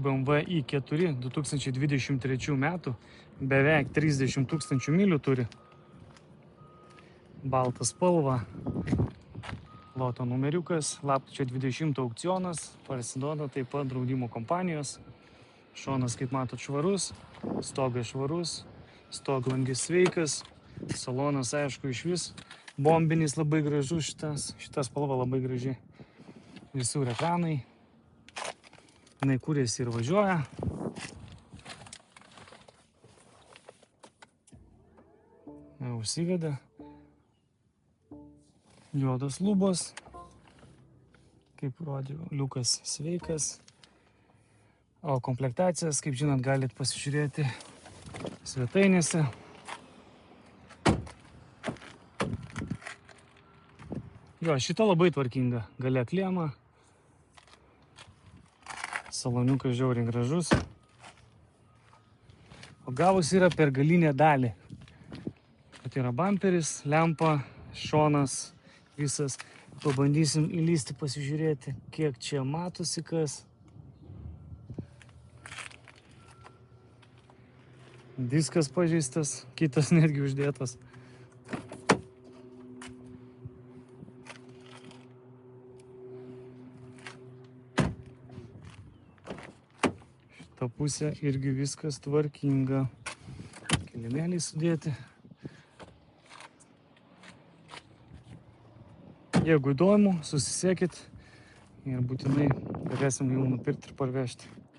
BMW i4 2023 metų, beveik 30 000 mylių turi. Balta spalva, loto numeriukas, lapkričio 20 aukcionas, parsiduoda taip pat draudimo kompanijos. Šonas, kaip matot, švarus, stogas švarus, stoglangis sveikas, salonas, aišku, iš vis bombinis, labai gražus šita spalva labai graži. Visur ekranai. Jinai kūrėsi ir važiuoja. Užsiveda. Juodos lubos. Kaip rodė, liukas sveikas. O komplektacijas, kaip žinot, galit pasižiūrėti svetainėse. Jo, šita labai tvarkinga. Gale kliema. Saloniukas žiauriai gražus. O gavus yra per galinę dalį. Tai yra bamperis, lempa, šonas, visas. Pabandysim įlysti, pasižiūrėti, kiek čia matosi kas. Diskas pažeistas, kitas netgi uždėtas. Šitą pusę irgi viskas tvarkinga. Kilimėliai sudėti. Jeigu įdomu, susisiekit ir būtinai galėsim jau nupirkti ir parvežti.